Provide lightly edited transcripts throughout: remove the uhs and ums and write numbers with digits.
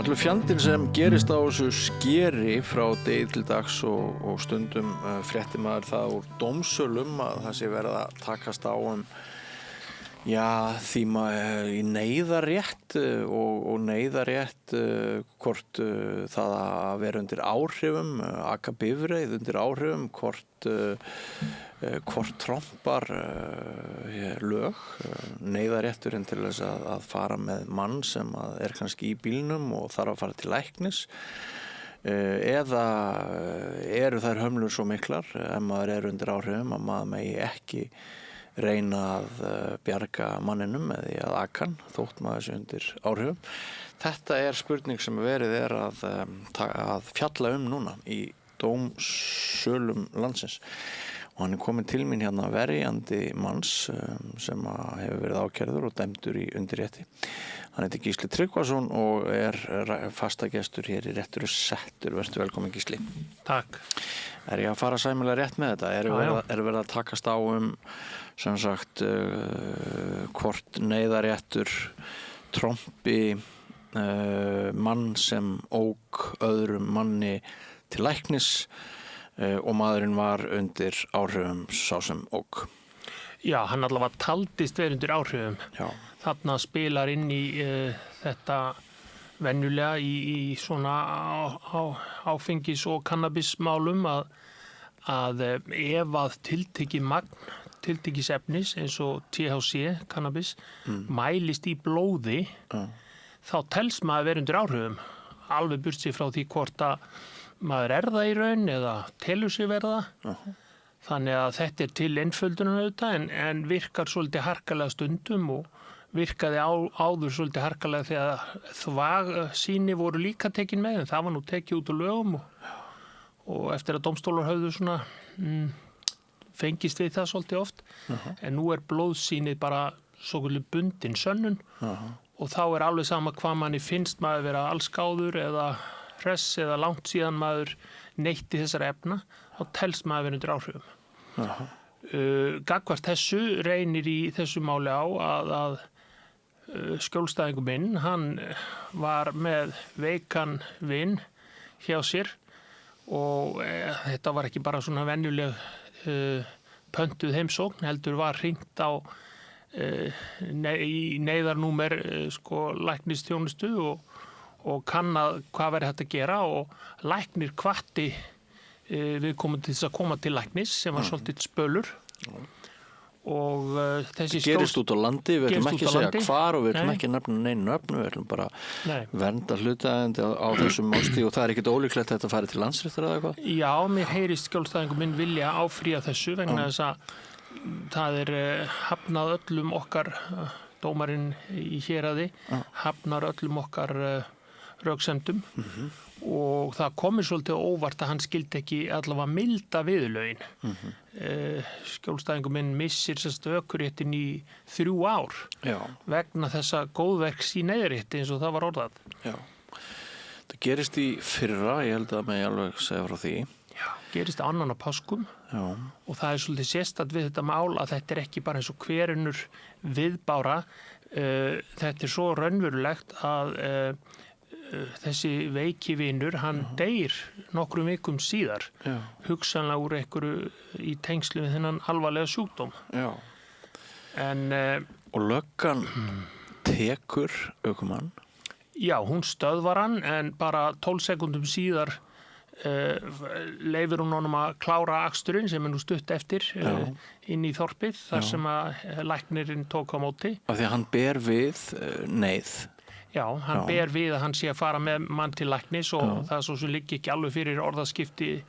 Allur fjandinn sem gerist á þessu skeri frá degi til dags og stundum fréttir maður það úr dómsölum að það sé verið að takast á því maður í neyðarrétt og neyðarrétt hvort það að vera undir áhrifum, aka bifreið undir áhrifum, hvort trompar lög, neyðarrétturinn til þess að fara með mann sem er kannski í bílnum og þarf að fara til læknis eða eru þær hömlur svo miklar ef maður er undir áhrifum að maður megi ekki reyna að bjarga manninum með því að aka hann þótt maður sé undir áhrifum. Þetta er spurning sem verið er að fjalla núna í dómsölum landsins. Og hann er kominn til mín hérna verjandi manns sem hefur verið ákærður og dæmdur í undirrétti. Hann heitir Gísli Tryggvason og er fastagestur hér í Réttur settur. Vertu velkominn Gísli. Takk. Er ég að fara sæmilega rétt með þetta? Er verið að takast á sem sagt hvort neyðarréttur trompi mann sem ók öðrum manni til læknis og maðurinn var undir áhrifum sá sem ók. Já, hann allavega taldist verið undir áhrifum. Já. Þarna spilar inn í þetta venjulega í svona áfengis- og kannabismálum að ef að tiltekið magn tiltekisefnis eins og THC, kannabis, mælist í blóði, þá telst maður verið undir áhrifum. Alveg burt sér frá því hvort að maður það í raun eða telur sig verða. Þannig að þetta er til einföldunar auðvitað en virkar svolítið harkalega stundum og virkaði áður svolítið harkalega þegar þvagsýni voru líka tekin með en það var nú tekið út úr lögum og eftir að dómstólar höfðu svona fengist við það svolítið oft. En nú er blóðsýnið bara svokölluð bundin sönnun og þá er alveg sama hvað manni finnst maður vera allskáður eða hress eða langt síðan maður neytti þessara efna, þá telst maður verið undir áhrifum. Gagnvart þessu reynir í þessu máli á að skjólstæðingur minn, hann var með veikan vin hjá sér og þetta var ekki bara svona venjuleg pöntuð heimsókn, heldur var hringt á í neyðarnúmer læknisþjónustu og kannað hvað verið hægt að gera og læknir hvatti viðkomandi til þess að koma til læknis sem var svolítið spölur og þessi gerist út á landi, við ætlum ekki að segja hvar og við ætlum ekki að nefna neinu nöfnu, við ætlum bara vernda hlutaðeigandi á þessum málstigi og það er ekkert ólíklegt að þetta fari til landsréttar eða eitthvað? Já, mér heyrist skjólstæðingur minn vilja áfrýja þessu vegna þess að það er hafnað öllum okkar dómarinn í héraði hafnar öllum okkar röksemdum og það komið svolítið óvart að hann skildi ekki allavega milda viðurlögin. Skjólstæðingur minn missir ökuréttin í 3 ár vegna þessa góðverks í neyðarrétti eins og það var orðað. Já. Það gerist í fyrra, ég held að mig alveg segja frá því. Já, gerist annan á páskum og það er svolítið sérstakt við þetta mál að þetta er ekki bara eins og hverunur viðbára. Þetta er svo raunverulegt að þessi veiki vinur, hann deyr nokkrum vikum síðar, hugsanlega úr einhverju í tengslu við þennan alvarlega sjúkdóm. Já. Og löggan tekur ökumann? Já, hún stöðvar hann en bara 12 sekúndum síðar leyfir hún honum að klára aksturinn sem nú stutt eftir inn í þorpið þar sem að læknirinn tók á móti. Af því að hann ber við neyð? Já, hann ber við að hann sé að fara með mann til læknis og það svo sem liggi ekki alveg fyrir orðaskipti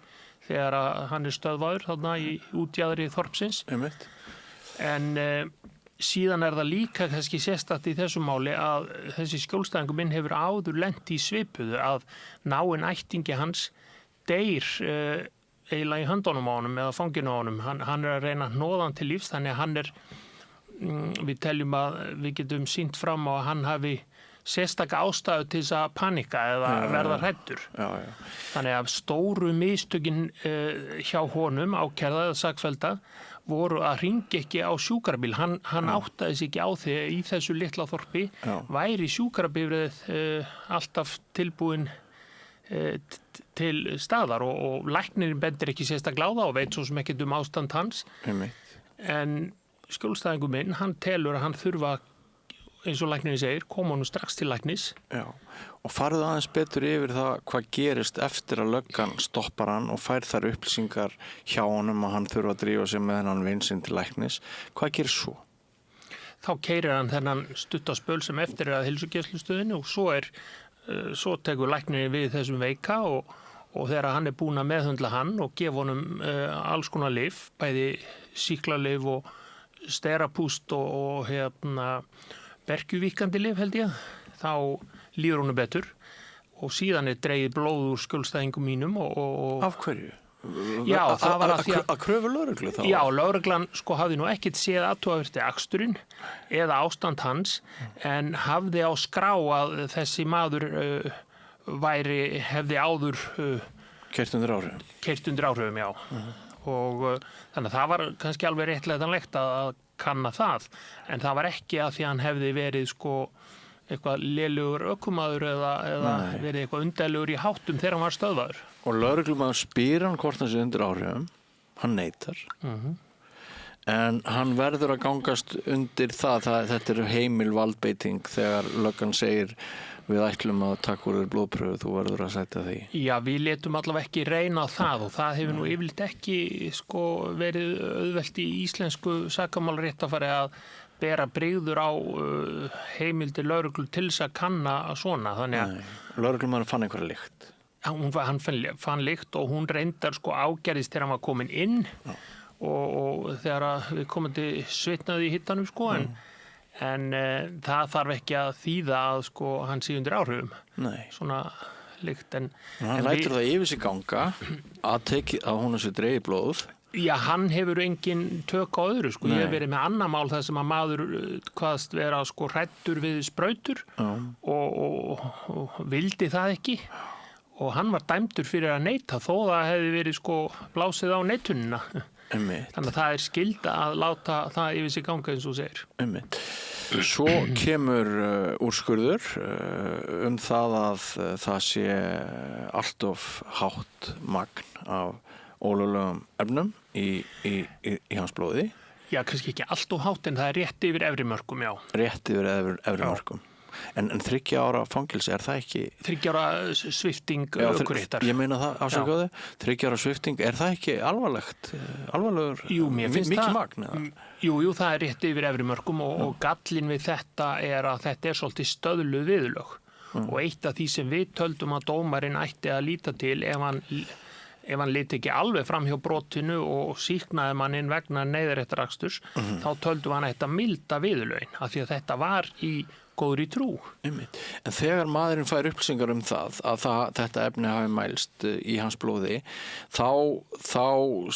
þegar að hann er stöðvaður þarna í útjaðri þorpsins. En síðan er það líka kannski sérstakt í þessu máli að þessi skjólstæðingur minn hefur áður lent í svipuðu að náinn ættingi hans deyr eiginlega í höndunum á honum eða fanginu á honum. Hann er að reyna að hnoða hann til lífs þannig að hann er, við teljum að við getum sýnt fram á að hann hafi sérstaka ástæðu til þess að panika eða verða hræddur. Já. Þannig að stóru mistökin hjá honum ákærða eða sakfellda voru að hringja ekki á sjúkrabíl. Hann áttaði sig ekki á því að í þessu litla þorpi væri sjúkrabifrið alltaf tilbúin til staðar og læknirinn bendir ekki sérstaklega á það og veit svo sem ekki ástand hans. En skjólstæðingur minn, hann telur að hann þurfa, eins og læknirinn segir, koma honum strax til læknis. Já, og farðu aðeins betur yfir það hvað gerist eftir að löggan stoppar hann og fær þær upplýsingar hjá honum að hann þurfa að drífa sig með hennan vin sinn til læknis. Hvað gerist svo? Þá keyrir hann þennan stuttaspöl sem eftir að heilsugæslustöðinni og svo tekur læknirinn við þessum veika og þegar hann er búinn að meðhöndla hann og gefa honum alls konar lyf, bæði sýklalyf og sterapúst og berkjuvíkandi lyf held ég, þá líður honum betur og síðan er dregið blóð úr skjólstæðingum mínum og Af hverju? Já, það var að kröfu lögreglu þá? Já, lögreglan hafði nú ekkert séð athugavert aksturinn eða ástand hans en hafði á skrá að þessi maður hefði áður keyrt undir áhrifum. Já. Og þannig að það var kannski alveg réttlætanlegt að kanna það en það var ekki að því að hann hefði verið eitthvað lélegur ökumaður eða verið eitthvað undarlegur í háttum þegar hann var stöðvaður. Og lögreglumaður spyr hann hvort hann sé undir áhrifum, hann neitar. En hann verður að gangast undir það þetta er heimil valdbeiting þegar löggan segir við ætlum að taka úr þér blóðpröfu, þú verður að sæta því. Já, við letum allavega ekki reyna á það og það hefur nú yfirleitt ekki verið auðvelt í íslensku sakamálréttafari að bera brigður á heimildir lögreglu til þess að kanna svona. Þannig að lögreglumaður fann einhverja lykt. Hann fann lykt og hún reyndar ágerðist þegar hann var komin inn og þegar við komandi svitnaði í hittanum en það þarf ekki að þýða að hann sé undir áhrifum. Nei. Svona lykt. Hann lætur það yfir sig ganga að hún sé dregið blóð. Já, hann hefur engin tök á öðru. Ég hef verið með annað mál þar sem að maður hvaðst vera hræddur við sprautur og vildi það ekki og hann var dæmdur fyrir að neita þó það hefði verið blásið á neitunina. Þannig að það er skylda að láta það yfir sig ganga eins og segir. Svo kemur úrskurður það að það sé allt of hátt magn af ólöglegum efnum í hans blóði. Já, kannski ekki allt of hátt en það er rétt yfir efri mörkum, já. Rétt yfir efri mörkum. En 3 ára fangilsi, er það ekki... 3 ára svipting ökuréttar. Ég meina það, afsakaðu. 3 ára svipting, er það ekki alvarlegur? Jú, mér finnst mikið magn? Jú, það er rétt yfir efri mörkum og gallinn við þetta er að þetta er svolítið stöðluð viðurlög. Og eitt af því sem við töldum að dómarinn ætti að líta til ef hann liti ekki alveg fram hjá brotinu og sýknaði manninn vegna neyðaréttaraksturs, þá töldum hann að milda viðurlögin, af því að þetta var í góðri trú. En þegar maðurinn fær upplýsingar það að þetta efni hafi mælst í hans blóði, þá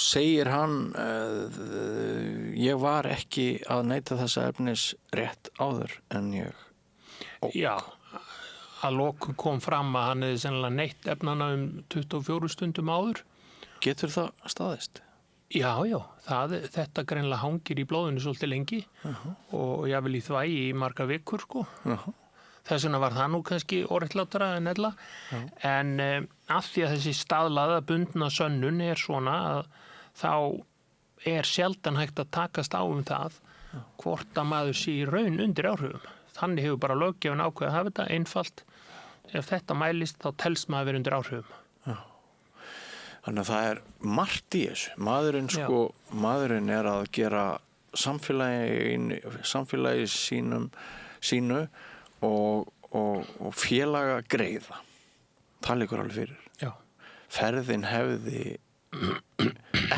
segir hann ég var ekki að neita þessa efnis rétt áður en ég ók. Já, að lokum kom fram að hann hefði sennilega neytt efnana 24 stundum áður. Getur það staðist? Já, þetta greinilega hangir í blóðinu svolítið lengi og jafnvel í þvægi í margar vikur Þess vegna var það nú kannski óréttlátara en ella en af því að þessi staðlaða bundna sönnun er svona að þá er sjaldan hægt að takast á það hvort að maður sé í raun undir áhrifum. Þannig hefur bara löggjafinn ákveðið að hafa þetta einfalt. Ef þetta mælist þá telst maður verið undir áhrifum. Þannig að það er margt í þessu. Maðurinn er að gera samfélagi sínu og félaga greiða. Það liggur alveg fyrir. Já. Ferðin hefði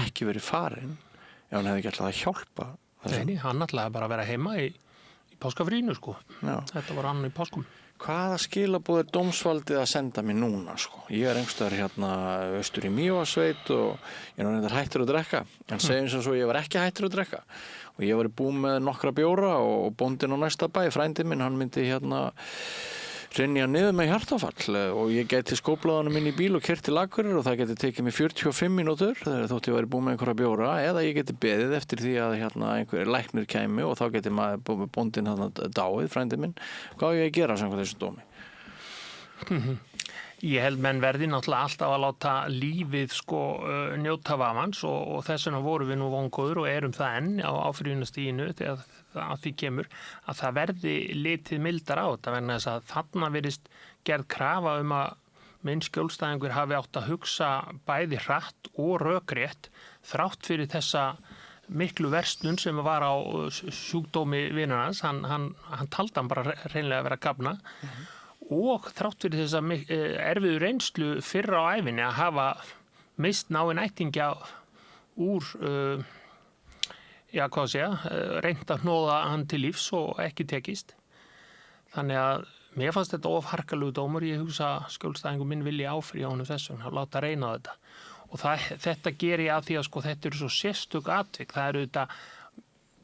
ekki verið farin ef hann hefði ekki alltaf að hjálpa. Nei, hann ætlaði bara að vera heima í páskafrínu Þetta var hann í páskum. Hvaða skilaboð er dómsvaldið að senda mér núna Ég er einhverstaðar austur í Mývatnssveit og ég er reyndar hættur að drekka en segjum sem svo ég var ekki hættur að drekka og ég var búinn með nokkra bjóra og bóndinn á næsta bæ, frændi minn, hann myndi hrynja niður með hjartafall og ég gæti skóplað honum inn í bíl og keyrt til Akureyrar og það geti tekið mig 45 mínútur þegar þótt ég væri búin með einhverja bjóra, eða ég geti beðið eftir því að einhver læknir kæmi og þá geti bóndinn dáið, frændi minn. Hvað á ég að gera samkvæmt þessum dómi? Ég held menn verði náttúrulega alltaf að láta lífið njóta vafans og þess vegna vorum við nú vongóður og erum það enn á áfrýjunastiginu þegar að því kemur að það verði litið mildar á þetta vegna þess að þarna virðist gerð krafa að minn skjólstæðingur hafi átt að hugsa bæði hratt og rökrétt þrátt fyrir þessa miklu verslun sem var á sjúkdómi vinarans, hann taldi hann bara hreinlega að vera gafna og þrátt fyrir þessa erfiðu reynslu fyrr á ævinni að hafa mist náinn ættingja úr reynt að hnoða hann til lífs og ekki tekist. Þannig að mér fannst þetta of harkalegu dómur, ég hugsa skjólstæðingur minn vilji áfrýja honum þessum, að láta reyna á þetta. Og þetta ger ég að því að þetta eru svo sérstök atvik, það eru þetta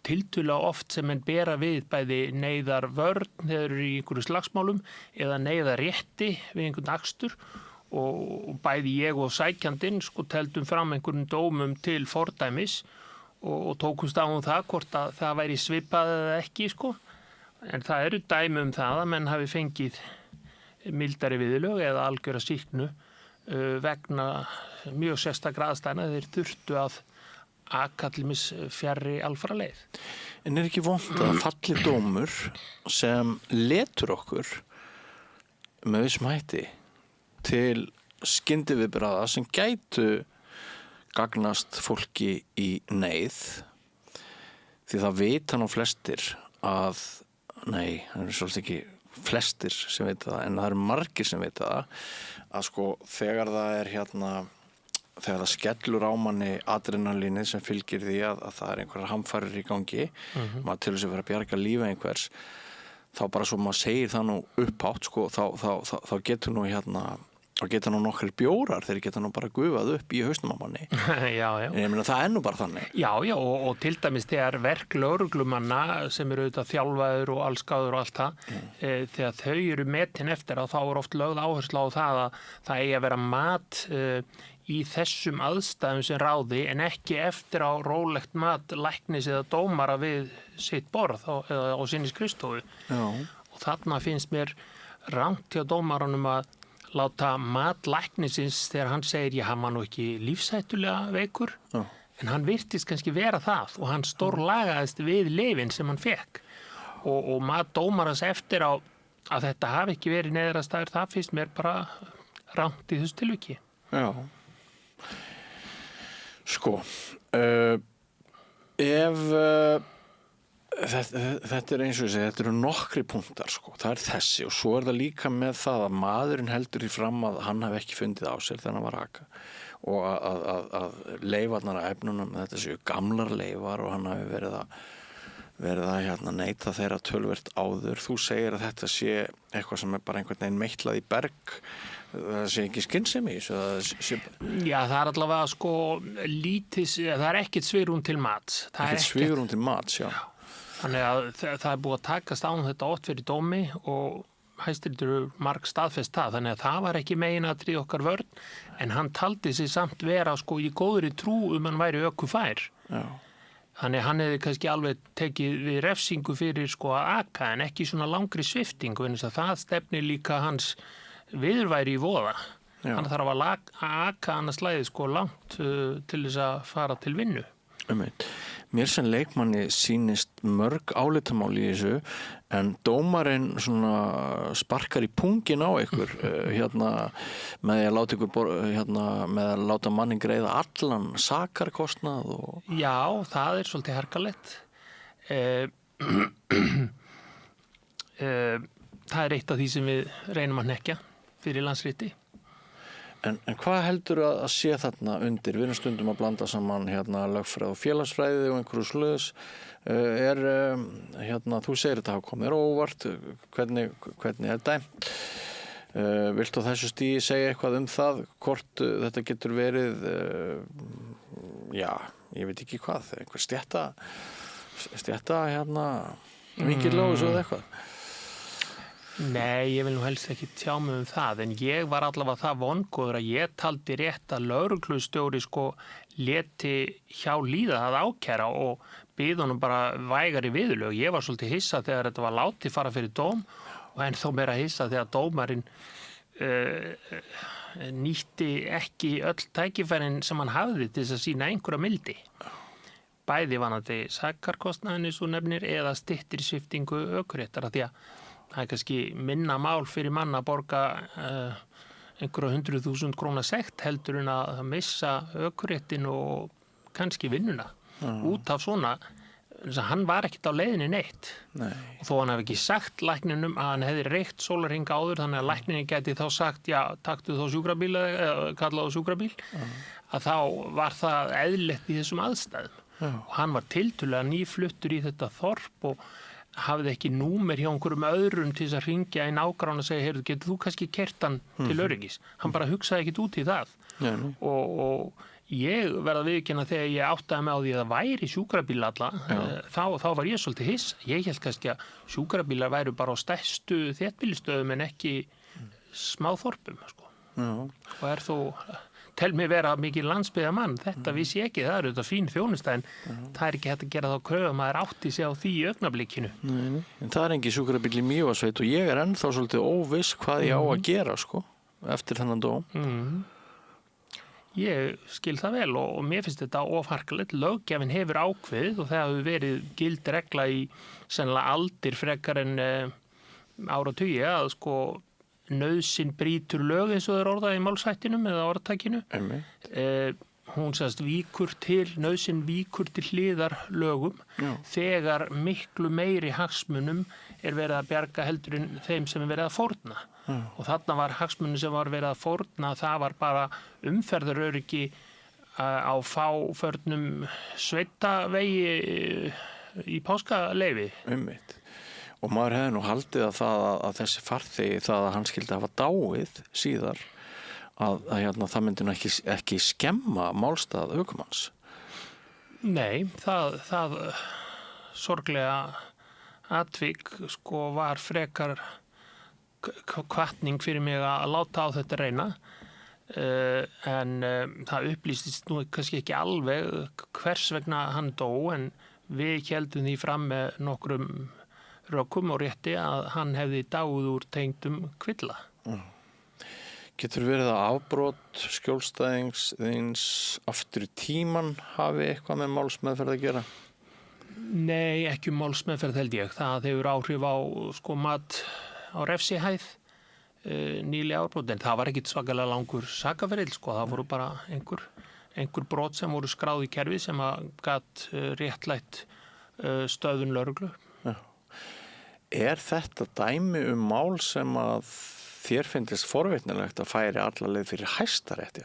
tiltölulega oft sem menn bera við bæði neyðar vörn þegar eru í einhverju slagsmálum eða neyðar rétti við einhvern akstur og bæði ég og sækjandinn teldum fram einhverjum dómum til fordæmis og tókumst á það hvort að það væri svipað eða ekki en það eru dæmi það að menn hafi fengið mildari viðurlög eða algjöra sýknu vegna mjög sérstakra aðstæðna þeir þurftu að akallimis fjarri alfara leið. En ekki vont að falli dómur sem letur okkur með vissum hætti til skyndiviðbragða sem gætu gagnast fólki í neyð því það vita nú flestir að það eru svolítið ekki flestir sem vita það en það eru margir sem vita það að þegar það er þegar það skellur á manni adrenalínið sem fylgir því að það er einhverjar hamfarir í gangi maður til þess að vera að bjarga lífi einhvers þá bara svo maður segir það nú upphátt þá getur nú þá geta nú nokkrir bjórar þeir geta nú bara gufað upp í hausnum á manni. Já. En ég meina það er nú bara þannig. Já, og til dæmis þegar verk lögreglumanna sem eru auðvitað þjálfaður og allskáður og allt það, þegar þau eru metin eftir þá er oft lögð áherslu á það að það eigi að vera mat í þessum aðstæðum sem ráði en ekki eftir á rólegt mat læknis eða dómara við sitt borð eða á sinni skrifstofu. Já. Og þarna finnst mér rangt hjá dómaranum að láta mat læknisins þegar hann segir hann var nú ekki lífshættulega veikur en hann virtist kannski vera það og hann stórlagaðist við lyfin sem hann fekk og mat dómarans eftir á að þetta hafi ekki verið neyðrastæður það finnst mér bara rangt í þessu tilviki. Já. Ef þetta er eins og þetta eru nokkri punktar það er þessi og svo er það líka með það að maðurinn heldur í fram að hann hafi ekki fundið á sér þegar hann var raka og að leifarnar af efnunum þetta séu gamlar leifar og hann hafi verið að neita þeirra töluvert áður. Þú segir að þetta sé eitthvað sem er bara einhvern veginn meitlað í berg það sé ekki skynsemi Já, það er allavega lítið, það er ekkert svigrúm til mats. Ekkert svigrúm til mats, já. Þannig að það er búið að takast á þetta oft fyrir dómi og Hæstiréttur marg staðfest það, þannig að það var ekki meginatriði okkar vörn en hann taldi sig samt vera í góðri trú hann væri ökufær. Já. Þannig að hann hefði kannski alveg tekið við refsingu fyrir að aka en ekki svona langri sviftingu en það stefnir líka hans viðurværi í voða. Já. Hann þarf að aka annars slæðið langt til þess að fara til vinnu. Mér sem leikmanni sýnist mörg álitamál í þessu en dómarinn sparkar í pungin á ykkur með að láta ykkur með að láta mannin greiða allan sakarkostnað og... Já, það er svolítið harkalegt. Það er eitt af því sem við reynum að hnekkja fyrir Landsrétti. En hvað heldur að sé þarna undir? Við erum stundum að blanda saman lögfræði og félagsfræði og einhverju sluðs. Þú segir þetta hafa komið þér óvart. Hvernig er dæmt? Viltu á þessu stigi segja eitthvað það? Hvort þetta getur verið, ég veit ekki hvað, einhver stjætta vinkillóðs eða eitthvað? Nei, ég vil nú helst ekki tjá mig það, en ég var allavega það vongóður að ég taldi rétt að lögreglustjóri leti hjá líða að ákæra og byði honum bara vægari viðurlög. Ég var svolítið hissa þegar þetta var látið fara fyrir dóm og en þó meira hissa þegar dómarinn nýtti ekki öll tækifærin sem hann hafði til þess að sýna einhverja mildi. Bæði vanandi sakarkostnaðinni svo nefnir eða styttri sviptingu ökuréttar því að það er kannski minna mál fyrir mann að borga einhverja 100.000 króna sekt heldur en að missa ökuréttin og kannski vinnuna út af svona. Hann var ekkert á leiðinni neitt. Nei. Og þó hann hefði ekki sagt lækninum að hann hefði reykt sólarhring áður þannig að lækninni geti þá sagt já, taktu þá sjúkrabíl eða kallaðu sjúkrabíl að þá var það eðlilegt í þessum aðstæðum. Og hann var tiltölulega nýfluttur í þetta þorp og hafði ekki númer hjá einhverjum öðrum til þess að hringja í nágranna og segja, heyrðu, getur þú kannski keyrt hann til öryggis? Hann bara hugsaði ekkert út í það. Og ég verð að viðurkenna þegar ég áttaði mig á því að það væri sjúkrabíl alla, þá var ég svolítið hiss. Ég held kannski að sjúkrabílar væru bara á stærstu þéttbýlistöðum en ekki smáþorpum, og þó tel mig vera mikið landsbyggðarmann, þetta vissi ég ekki, það er auðvitað fín þjónusta en það er ekki hægt að gera þá kröfu að maður átti sig á því í augnablikinu. Nei. En það er engin sjúkrabíl í Mývatnssveit og ég er ennþá svolítið óviss hvað ég á að gera eftir þennan dóm. Ég skil það vel og mér finnst þetta ofharkalegt. Löggjafinn hefur ákveðið og það hefur verið gild regla í sennilega aldir frekar en áratugi að nauðsyn brýtur lög eins og það er orðað í málshættinum eða orðtakinu. Hún nauðsyn víkur til hliðar lögum þegar miklu meiri hagsmunum er verið að bjarga heldur en þeim sem er verið að fórna. Og þarna var hagsmunum sem var verið að fórna, það var bara umferðaröryggi á fáförnum sveitavegi í páskaleifi. Og maður hefði nú haldið að þessi farþegi það að hann skildi hafa dáið síðar að það myndi nú ekki skemma málstað ökumanns. Nei, það sorglega atvik var frekar hvatning fyrir mig að láta á þetta reyna en það upplýstist nú kannski ekki alveg hvers vegna hann dó en við héldum því fram með nokkrum rökum og rétti að hann hefði dáið úr tengdum kvilla. Getur verið að afbrot skjólstæðings þíns aftur í tíman hafi eitthvað með málsmeðferð að gera? Nei, ekki málsmeðferð held ég. Það hefur áhrif á mat á refsihæð nýlega afbrot, en það var ekkit svakalega langur sakaferill, það voru bara einhver brot sem voru skráð í kerfi sem að gat réttlætt stöðun lögreglu. Er þetta dæmi mál sem að þér finnst forvitnilegt að færi alla leið fyrir Hæstarétti?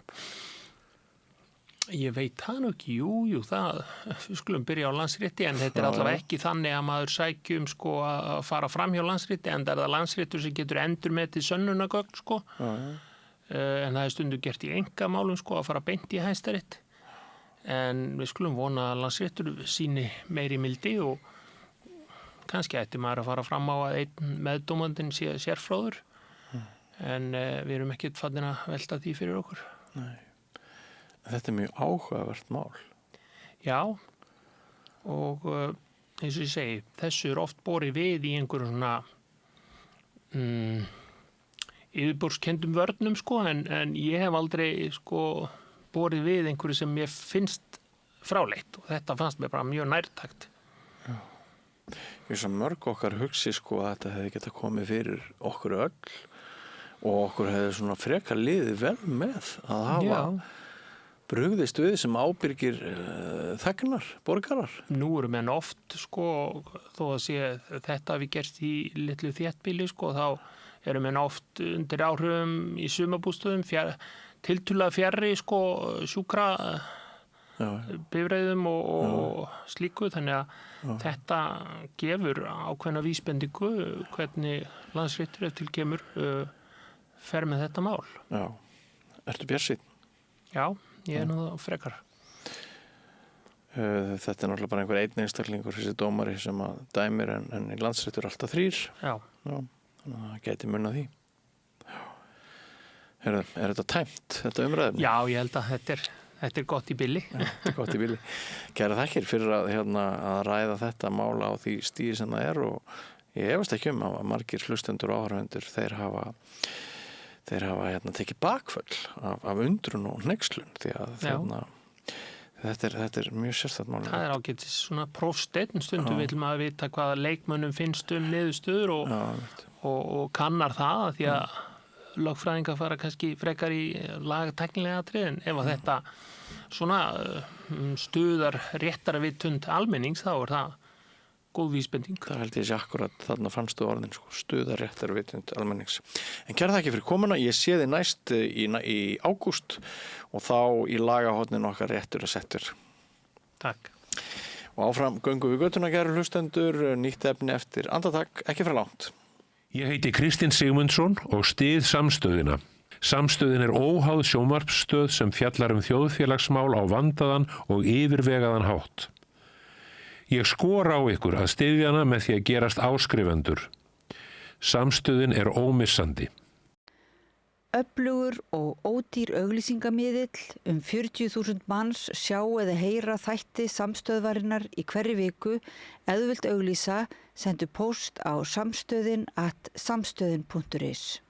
Ég veit það nú ekki, jú, við skulum byrja á Landsrétti en þetta er allavega ekki þannig að maður sækjum að fara fram hjá Landsrétti en það er það Landsréttur sem getur endurmetið sönnunargögn en það er stundum gert í einkamálum að fara beint í Hæstarétt en við skulum vona að Landsréttur sýni meiri mildi og kannski ætti maður að fara fram á að einn meðdómandinn sé sérfróður en við erum ekkert farin að velta því fyrir okkur. Nei. Þetta er mjög áhugavert mál. Já, og eins og ég segi, þessu er oft borið við í einhverjum svona yfirborðskendum vörnum en ég hef aldrei borið við einhverju sem ég finnst fráleitt og þetta fannst mér bara mjög nærtækt. Ég svo mörg okkar hugsi að þetta hefði getað komið fyrir okkur öll og okkur hefði svona frekar liðið vel með að hafa brugðist við sem ábyrgir þegnar, borgarar. Nú eru menn oft þó að sé þetta hafi gerst í litlu þéttbýli þá eru menn oft undir áhrifum í sumarbústöðum tiltölulega fjarri sjúkra bifreiðum og slíku þannig að þetta gefur ákveðna vísbendingu hvernig Landsréttur ef til kemur fer með þetta mál. Já, ertu bjartsýnn? Já, ég er nú það frekar. Þetta er náttúrulega bara einhver einn einstaklingur þessi dómari sem að dæmir en í Landsréttur alltaf 3. Já. Þannig að það gæti munað því. Er þetta tæmt, þetta umræðum? Já, ég held að þetta er gott í billi. Þetta er gott í billi. Kæra þakkir fyrir að ræða þetta mál á því stíði sem það er og ég efast ekki að margir hlustendur og áhorfendur þeir hafa tekið bakföll af undrun og hneykslun því að þetta er mjög sérstætt mál. Það er ágætis svona prófsteinn, stundum vill maður vita hvaða leikmönnum finnst niðurstöður og kannar það því að lögfræðingar fara kannski frekar í lagatæknilega atriði en ef að þetta svona stuðar réttara vitund almennings þá er það góð vísbending. Það held ég sé akkurat þarna fannstu orðin stuðar réttara vitund almennings. En kæra þakki fyrir komuna, ég sé þið næst í ágúst og þá í lagahotnin okkar réttur að settur. Takk. Og áfram göngum við göttuna, kæru hlustendur, nýtt efni eftir andartak, ekki frá langt. Ég heiti Kristinn Sigmundsson og styð Samstöðina. Samstöðin er óháð sjónvarpsstöð sem fjallar þjóðfélagsmál á vandaðan og yfirvegaðan hátt. Ég skora á ykkur að styðja hana með því að gerast áskrifendur. Samstöðin er ómissandi. Öflugur og ódýr auglýsingamiðill 40.000 manns sjá eða heyra þætti samstöðvarinnar í hverri viku. Ef þú vilt auglýsa, sendu póst á samstöðin@samstöðin.is.